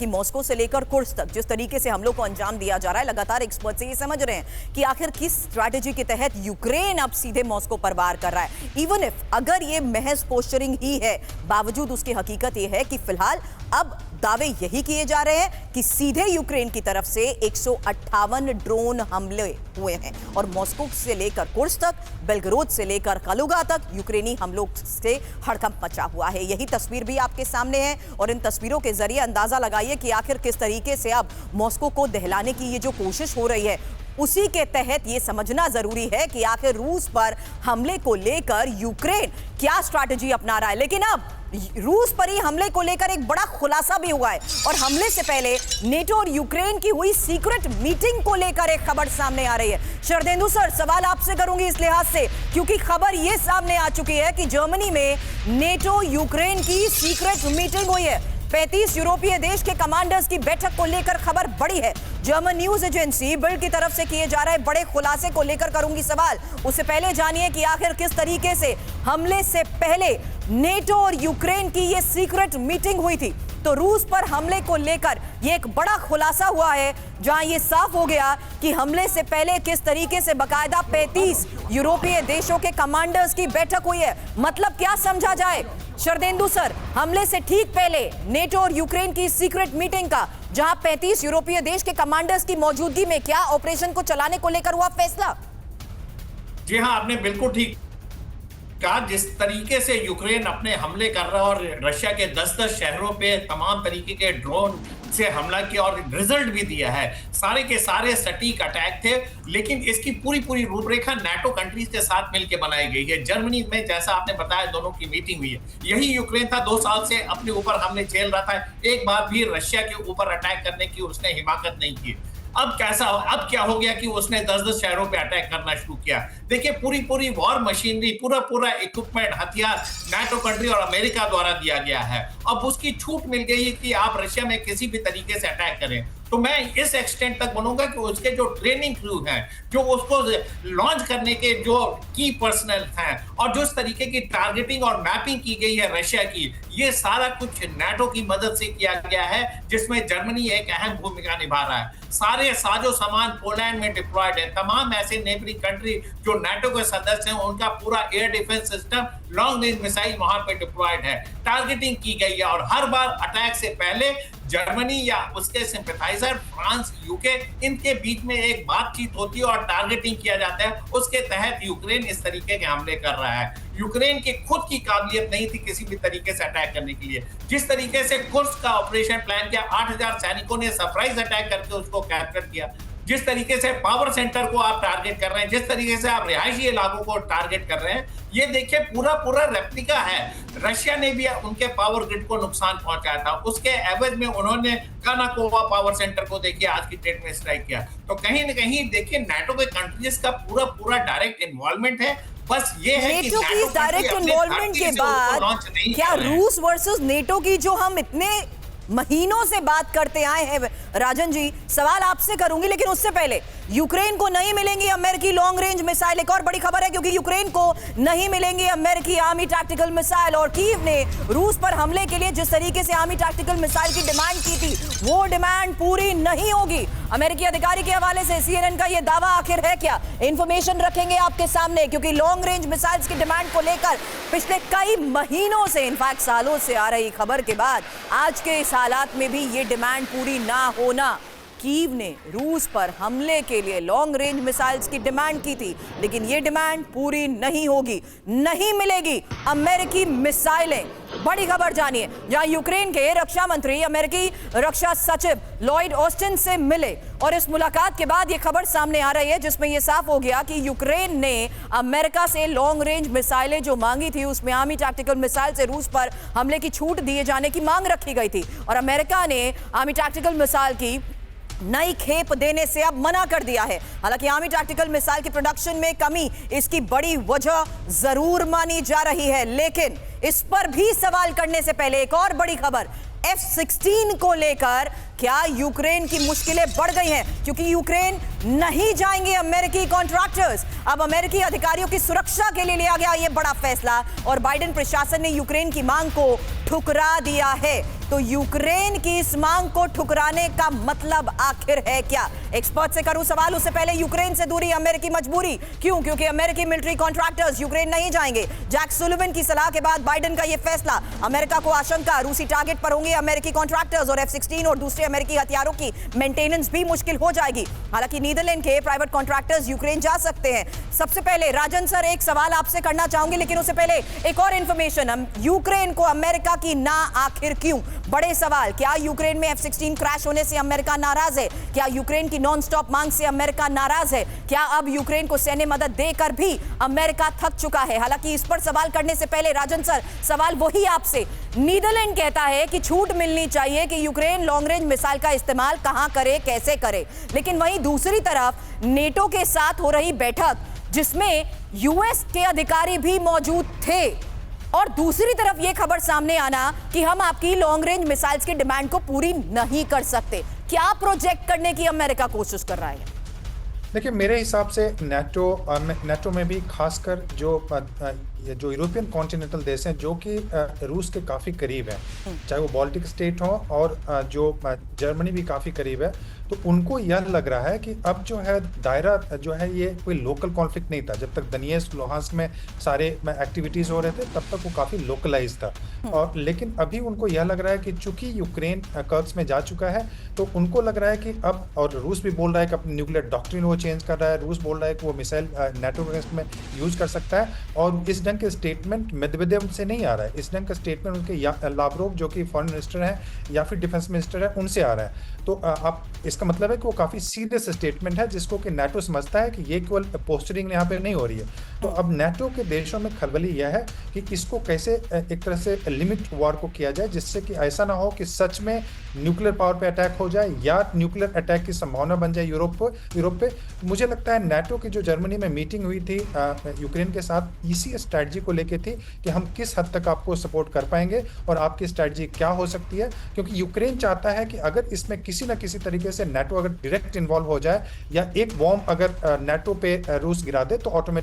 कि मॉस्को से लेकर कुर्स्क तक जिस तरीके से हमलों को अंजाम दिया जा रहा है, लगातार एक्सपर्ट से ये समझ रहे हैं कि आखिर किस स्ट्रैटेजी के तहत यूक्रेन अब सीधे मॉस्को पर वार कर रहा है। इवन इफ अगर ये महज पोस्चरिंग ही है, बावजूद उसकी हकीकत ये है कि फिलहाल अब दावे यही किए जा रहे हैं कि सीधे यूक्रेन की तरफ से 158 ड्रोन हमले हुए हैं और मॉस्को से लेकर कुर्स्क तक, बेलगरोद से लेकर कलुगा तक यूक्रेनी हमलों से हड़कंप मचा हुआ है। यही तस्वीर भी आपके सामने है और इन तस्वीरों के जरिए अंदाजा लगाइए कि आखिर किस तरीके से अब मॉस्को को दहलाने की ये जो कोशिश हो रही है, उसी के तहत ये समझना जरूरी है कि आखिर रूस पर हमले को लेकर यूक्रेन क्या स्ट्रैटेजी अपना रहा है। लेकिन अब रूस पर ही हमले को लेकर एक बड़ा खुलासा भी हुआ है और हमले से पहले नेटो और यूक्रेन की हुई सीक्रेट मीटिंग को लेकर एक खबर सामने आ रही है। शरदेंदु सर, सवाल आपसे करूंगी इस लिहाज से, क्योंकि खबर यह सामने आ चुकी है कि जर्मनी में नेटो यूक्रेन की सीक्रेट मीटिंग हुई है। 35 यूरोपीय देश के कमांडर्स की बैठक को लेकर खबर बड़ी है। जर्मन न्यूज एजेंसी बिल्ड की तरफ से किए जा रहे बड़े खुलासे को लेकर करूंगी सवाल। उससे पहले जानिए कि आखिर किस तरीके से हमले से पहले नेटो और यूक्रेन की ये सीक्रेट मीटिंग हुई थी। तो रूस पर हमले को लेकर ये एक बड़ा खुलासा हुआ है, जहां ये साफ हो गया कि हमले से पहले किस तरीके से बकायदा 35 यूरोपीय देशों के कमांडर्स की बैठक हुई है। मतलब क्या समझा जाए शरदेंदु सर, हमले से ठीक पहले नेटो और यूक्रेन की सीक्रेट मीटिंग का, जहां 35 यूरोपीय देश के कमांडर्स की मौजूदगी में क्या ऑपरेशन को चलाने को लेकर हुआ फैसला? जी हां, आपने बिल्कुल ठीक कहा। जिस तरीके से यूक्रेन अपने हमले कर रहा है और रशिया के 10-10 शहरों पे तमाम तरीके के ड्रोन से हमला किया और रिजल्ट भी दिया है, सारे के सारे सटीक अटैक थे। लेकिन इसकी पूरी रूपरेखा नाटो कंट्रीज के साथ मिलकर बनाई गई है। जर्मनी में जैसा आपने बताया दोनों की मीटिंग हुई है। यही यूक्रेन था 2 साल से अपने ऊपर हमले झेल रहा था, एक बार भी रशिया के ऊपर अटैक करने की उसने हिमाकत नहीं की। अब क्या हो गया कि उसने 10-10 शहरों पे अटैक करना शुरू किया। देखिए, पूरी वॉर मशीनरी, पूरा इक्विपमेंट, हथियार नाटो कंट्री और अमेरिका द्वारा दिया गया है। अब उसकी छूट मिल गई है कि आप रशिया में किसी भी तरीके से अटैक करें। तो मैं इस एक्सटेंट तक बनूंगा कि उसके जो ट्रेनिंग क्रू हैं, जो उसको लॉन्च करने के जो की पर्सनल हैं और जो इस तरीके की टारगेटिंग और मैपिंग की गई है रशिया की, ये सारा कुछ नाटो की मदद से किया गया है, जिसमें जर्मनी एक अहम भूमिका निभा रहा है। सारे साजो सामान पोलैंड में डिप्लॉयड है। तमाम ऐसे नेबरिंग कंट्री जो नाटो के सदस्य हैं, उनका पूरा air defence system, long range missile वहां पे डिप्लॉयड है। टारगेटिंग की गई है और हर बार अटैक से पहले जर्मनी या उसके सिंपैथाइजर फ्रांस, यूके, इनके बीच में एक बातचीत होती है और टारगेटिंग किया जाता है। उसके तहत यूक्रेन इस तरीके के हमले कर रहा है। यूक्रेन की खुद की काबिलियत नहीं थी किसी भी तरीके से अटैक करने के लिए। जिस तरीके से कुर्स्क का ऑपरेशन प्लान किया, 8000 सैनिकों ने सरप्राइज अटैक करके उसको कैप्चर किया। जिस तरीके से पावर सेंटर को आप टारगेट कर रहे हैं, जिस तरीके से आप रिहायशी इलाकों को टारगेट कर रहे हैं, ये देखिए पूरा रेप्लिका है। रशिया ने भी उनके पावर ग्रिड को नुकसान पहुंचाया था। उसके एवज में उन्होंने कानाकोवा पावर सेंटर को देखिए आज की डेट में स्ट्राइक किया। तो कहीं न कहीं देखिए नाटो के कंट्रीज का पूरा डायरेक्ट इन्वॉल्वमेंट है। बस ये है कि नेटो की डायरेक्ट इन्वॉल्वमेंट के बाद क्या रूस वर्सेस नेटो की जो हम इतने महीनों से बात करते आए हैं, राजन जी, सवाल आपसे करूंगी, लेकिन उससे पहले यूक्रेन को नहीं मिलेंगी अमेरिकी लॉन्ग रेंज मिसाइल। एक और बड़ी खबर है, क्योंकि यूक्रेन को नहीं मिलेंगी अमेरिकी आर्मी टैक्टिकल मिसाइल और कीव ने रूस पर हमले के लिए जिस तरीके से आर्मी टैक्टिकल मिसाइल की डिमांड की थी, वो डिमांड पूरी नहीं होगी। अमेरिकी अधिकारी के हवाले से CNN का यह दावा आखिर है क्या? इंफॉर्मेशन रखेंगे आपके सामने, क्योंकि लॉन्ग रेंज मिसाइल्स की डिमांड को लेकर पिछले कई महीनों से, इनफैक्ट सालों से आ रही खबर के बाद आज के इस हालात में भी ये डिमांड पूरी ना होना, कीव ने रूस पर हमले के लिए लॉन्ग रेंज मिसाइल्स की डिमांड की थी, लेकिन ये डिमांड पूरी नहीं होगी, नहीं मिलेगी अमेरिकी मिसाइलें। बड़ी खबर जानिए, जहां यूक्रेन के रक्षा मंत्री अमेरिकी रक्षा सचिव लॉयड ऑस्टिन से मिले और इस मुलाकात के बाद ये खबर सामने आ रही है, जिसमें यह साफ हो गया कि यूक्रेन ने अमेरिका से लॉन्ग रेंज मिसाइलें जो मांगी थी, उसमें आर्मी टैक्टिकल मिसाइल से रूस पर हमले की छूट दिए जाने की मांग रखी गई थी और अमेरिका ने आर्मी टैक्टिकल मिसाइल की नई खेप देने से अब मना कर दिया है। हालांकि आर्मी टैक्टिकल मिसाइल की प्रोडक्शन में कमी इसकी बड़ी वजह जरूर मानी जा रही है, लेकिन इस पर भी सवाल करने से पहले एक और बड़ी खबर, F-16 को लेकर क्या यूक्रेन की मुश्किलें बढ़ गई हैं? क्योंकि यूक्रेन नहीं जाएंगे अमेरिकी कॉन्ट्रैक्टर्स। अब अमेरिकी अधिकारियों की सुरक्षा के लिए लिया गया यह बड़ा फैसला और बाइडेन प्रशासन ने यूक्रेन की मांग को ठुकरा दिया है। तो यूक्रेन की इस मांग को ठुकराने का मतलब आखिर है क्या? एक्सपर्ट से करूं सवाल, उससे पहले यूक्रेन से दूरी अमेरिकी मजबूरी क्यों? क्योंकि अमेरिकी मिलिट्री कॉन्ट्रैक्टर्स यूक्रेन नहीं जाएंगे। जैक सुलिवन की सलाह के बाद बाइडेन का यह फैसला। अमेरिका को आशंका रूसी टारगेट पर होंगे अमेरिकी कॉन्ट्रैक्टर्स और F-16 और दूसरे अमेरिकी हथियारों की मेंटेनेंस भी मुश्किल हो जाएगी। हालांकि नीदरलैंड के प्राइवेट कॉन्ट्रैक्टर्स यूक्रेन जा सकते हैं। सबसे पहले राजन सर एक सवाल आपसे करना चाहूंगी, लेकिन उससे पहले एक और इंफॉर्मेशन। यूक्रेन को अमेरिका की ना आखिर क्यों? बड़े सवाल। क्या यूक्रेन में F-16 क्रैश होने से अमेरिका नाराज है? क्या यूक्रेन की नॉन स्टॉप मांग से अमेरिका नाराज है? क्या अब यूक्रेन को सैन्य मदद देकर भी अमेरिका थक चुका है? हालांकि इस पर सवाल करने से पहले राजन सर सवाल वही आपसे। नीदरलैंड कहता है कि छूट मिलनी चाहिए कि यूक्रेन लॉन्ग रेंज मिसाइल का इस्तेमाल कहां करे, कैसे करे, लेकिन वहीं दूसरी तरफ नेटो के साथ हो रही बैठक जिसमें यूएस के अधिकारी भी मौजूद थे और दूसरी तरफ यह खबर सामने आना कि हम आपकी लॉन्ग रेंज मिसाइल्स की डिमांड को पूरी नहीं कर सकते। क्या प्रोजेक्ट करने की अमेरिका कोशिश कर रहा है? देखिए, मेरे हिसाब से नेटो में भी खासकर जो यूरोपियन कॉन्टिनेंटल देश हैं जो कि रूस के काफ़ी करीब हैं, चाहे वो बाल्टिक स्टेट हो और जो जर्मनी भी काफ़ी करीब है, तो उनको यह लग रहा है कि अब जो है दायरा जो है ये कोई लोकल कॉन्फ्लिक्ट नहीं था। जब तक दनिएस्क लुहांस्क में सारे एक्टिविटीज़ हो रहे थे तब तक वो काफ़ी लोकलाइज था। और लेकिन अभी उनको यह लग रहा है कि चूंकि यूक्रेन कर्स्क में जा चुका है तो उनको लग रहा है कि अब, और रूस भी बोल रहा है कि अपनी न्यूक्लियर डॉक्ट्रिन वो चेंज कर रहा है। रूस बोल रहा है कि वो मिसाइल नेटो में यूज़ कर सकता है और इस ढंग के स्टेटमेंट मेदवेदेव से नहीं आ रहा है। इस ढंग का स्टेटमेंट उनके लावरोव जो कि फॉरेन मिनिस्टर हैं या फिर डिफेंस मिनिस्टर है उनसे आ रहा है। तो आप इसका मतलब है कि वो काफ़ी सीरियस स्टेटमेंट है जिसको कि नेटो समझता है कि ये केवल पोस्टरिंग यहाँ पे नहीं हो रही है। तो अब नेटो के देशों में खलबली यह है कि इसको कैसे एक तरह से लिमिट वॉर को किया जाए जिससे कि ऐसा ना हो कि सच में न्यूक्लियर पावर पे अटैक हो जाए या न्यूक्लियर अटैक की संभावना बन जाए यूरोप पे। मुझे लगता है नेटो की जो जर्मनी में मीटिंग हुई थी यूक्रेन के साथ, इसी स्ट्रैटेजी को लेके थी कि हम किस हद तक आपको सपोर्ट कर पाएंगे और आपकी स्ट्रैटेजी क्या हो सकती है। क्योंकि यूक्रेन चाहता है कि अगर इसमें किसी न किसी तरीके से नेटो अगर डायरेक्ट इन्वॉल्व हो जाए या एक बॉम्ब अगर नेटो पे रूस गिरा दे तो ऑटोमेटिक